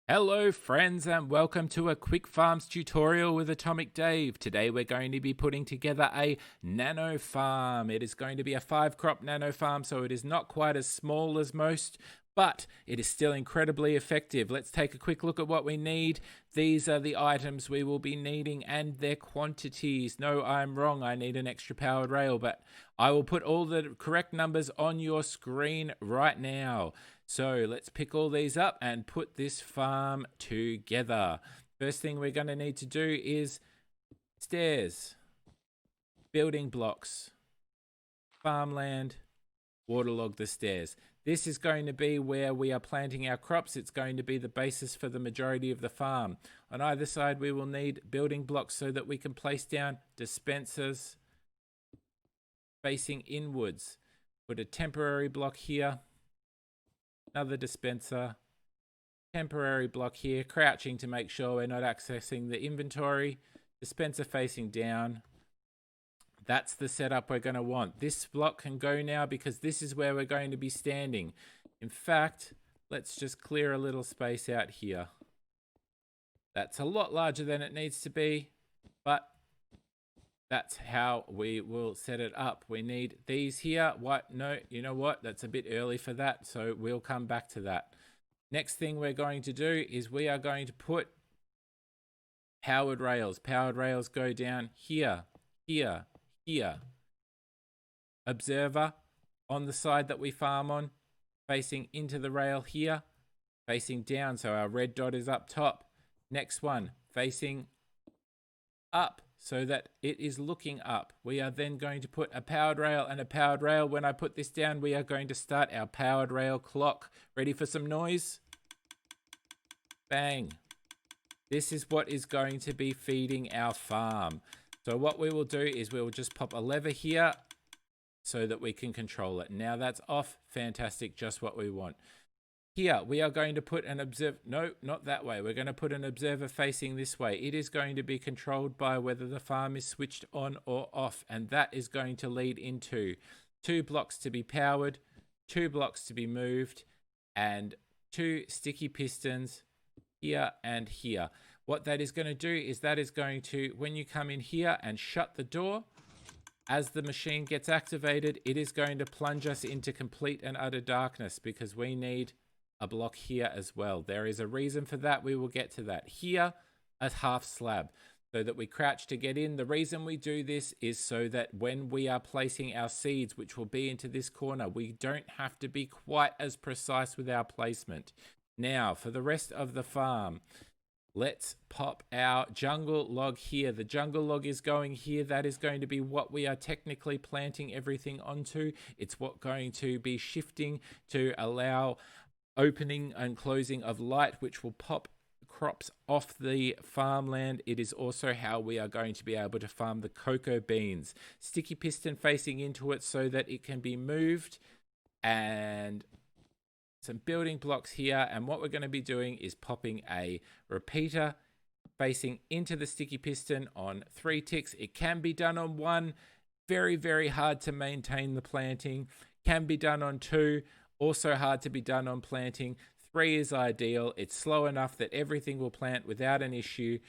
Hello friends and welcome to a quick farms tutorial with Atomic Dave. Today we're going to be putting together a nano farm. It is going to be a 5-crop nano farm, so it is not quite as small as most, but it is still incredibly effective. Let's take a quick look at what we need. These are the items we will be needing and their quantities. No, I'm wrong. I need an extra powered rail, but I will put all the correct numbers on your screen right now. So let's pick all these up and put this farm together. First thing we're going to need to do is stairs, building blocks, farmland, waterlog the stairs. This is going to be where we are planting our crops. It's going to be the basis for the majority of the farm. On either side, we will need building blocks so that we can place down dispensers facing inwards. Put a temporary block here, another dispenser, temporary block here, crouching to make sure we're not accessing the inventory, dispenser facing down. That's the setup we're going to want. This block can go now because this is where we're going to be standing. In fact, let's just clear a little space out here. That's a lot larger than it needs to be, but that's how we will set it up. We need these here. What? No, you know what? That's a bit early for that, so we'll come back to that. Next thing we're going to do is we are going to put powered rails. Powered rails go down here, here, here. Observer on the side that we farm on, facing into the rail here, facing down, so our red dot is up top. Next one, facing up, so that it is looking up. We are then going to put a powered rail and a powered rail. When I put this down, we are going to start our powered rail clock. Ready for some noise? Bang. This is what is going to be feeding our farm. So what we will do is we will just pop a lever here so that we can control it. Now that's off. Fantastic. Just what we want. Here, we are going to put an observer. No, not that way. We're going to put an observer facing this way. It is going to be controlled by whether the farm is switched on or off. And that is going to lead into 2 blocks to be powered, 2 blocks to be moved, and 2 sticky pistons here and here. What that is going to do is that is going to, when you come in here and shut the door, as the machine gets activated, it is going to plunge us into complete and utter darkness because we need a block here as well. There is a reason for that. We will get to that. Here, a half slab so that we crouch to get in. The reason we do this is so that when we are placing our seeds, which will be into this corner, we don't have to be quite as precise with our placement. Now, for the rest of the farm, let's pop our jungle log here. The jungle log is going here. That is going to be what we are technically planting everything onto. It's what going to be shifting to allow opening and closing of light, which will pop crops off the farmland. It is also how we are going to be able to farm the cocoa beans. Sticky piston facing into it so that it can be moved, and some building blocks here. And what we're going to be doing is popping a repeater facing into the sticky piston on 3 ticks. It can be done on 1. Very, very hard to maintain the planting. Can be done on 2. Also hard to be done on planting. 3 is ideal. It's slow enough that everything will plant without an issue.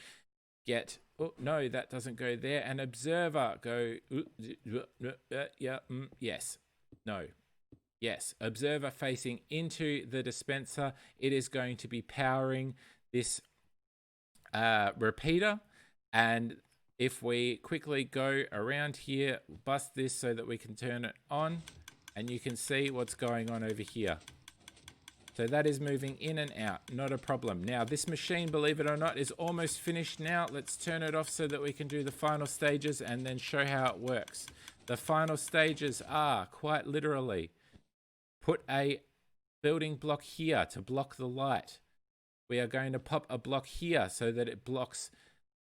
Oh no, that doesn't go there. An observer go, yes, no, yes. Observer facing into the dispenser. It is going to be powering this repeater. And if we quickly go around here, bust this so that we can turn it on. And you can see what's going on over here. So that is moving in and out, not a problem. Now this machine, believe it or not, is almost finished now. Let's turn it off so that we can do the final stages and then show how it works. The final stages are, quite literally, put a building block here to block the light. We are going to pop a block here so that it blocks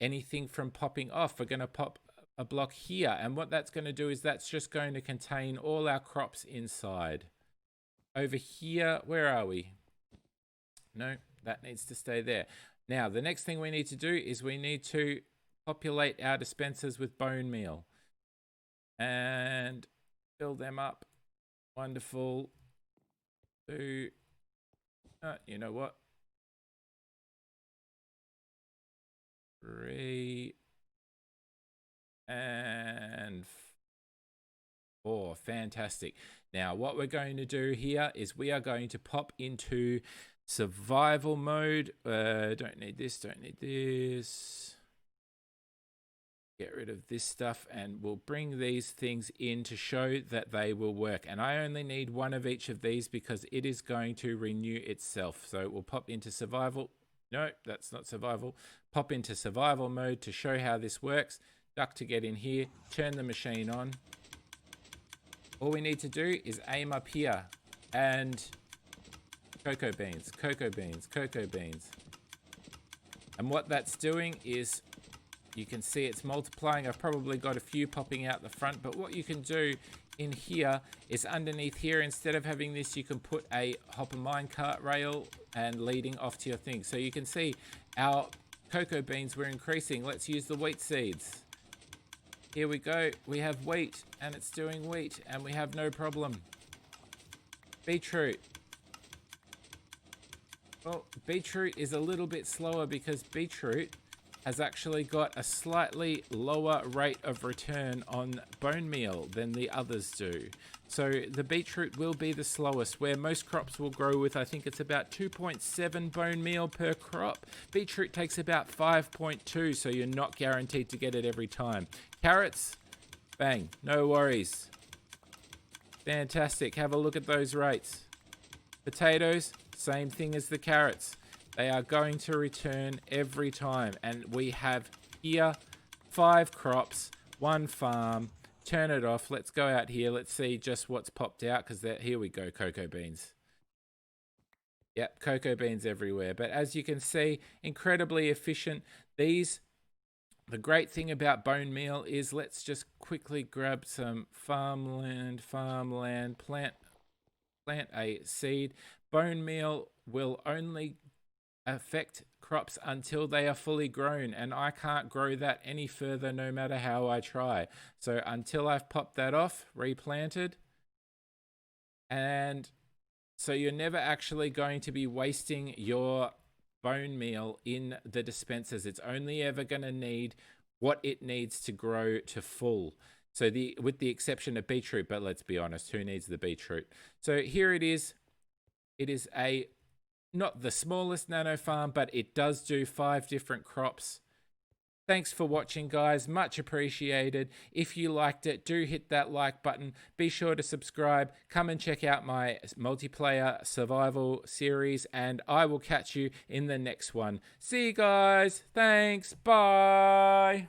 anything from popping off. We're going to pop a block here, and what that's going to do is that's just going to contain all our crops inside. Over here, where are we? No, that needs to stay there. Now the next thing we need to do is we need to populate our dispensers with bone meal and fill them up. Wonderful. You know what? 3 and 4. Fantastic. Now what we're going to do here is we are going to pop into survival mode. Don't need this, don't need this. Get rid of this stuff, and we'll bring these things in to show that they will work. And I only need one of each of these because it is going to renew itself. So we'll pop into survival. No, that's not survival. Pop into survival mode to show how this works. Duck to get in here, turn the machine on. All we need to do is aim up here and cocoa beans, cocoa beans, cocoa beans. And what that's doing is, you can see it's multiplying. I've probably got a few popping out the front, but what you can do in here is underneath here, instead of having this, you can put a hopper minecart rail and leading off to your thing. So you can see our cocoa beans were increasing. Let's use the wheat seeds. Here we go. We have wheat and it's doing wheat and we have no problem. Beetroot. Well, beetroot is a little bit slower because beetroot has actually got a slightly lower rate of return on bone meal than the others do. So the beetroot will be the slowest, where most crops will grow with, I think it's about 2.7 bone meal per crop. Beetroot takes about 5.2, so you're not guaranteed to get it every time. Carrots, bang, no worries. Fantastic, have a look at those rates. Potatoes, same thing as the carrots. They are going to return every time. And we have here 5 crops, 1 farm. Turn it off. Let's go out here. Let's see just what's popped out, because here we go, cocoa beans. Yep, cocoa beans everywhere. But as you can see, incredibly efficient. The great thing about bone meal is, let's just quickly grab some farmland, plant a seed. Bone meal will only affect crops until they are fully grown, and I can't grow that any further no matter how I try. So until I've popped that off, replanted, and so you're never actually going to be wasting your bone meal in the dispensers. It's only ever going to need what it needs to grow to full. So with the exception of beetroot, but let's be honest, who needs the beetroot? So here it is. It is not the smallest nano farm, but it does do 5 different crops. Thanks for watching, guys. Much appreciated. If you liked it, do hit that like button. Be sure to subscribe. Come and check out my multiplayer survival series, and I will catch you in the next one. See you guys. Thanks. Bye.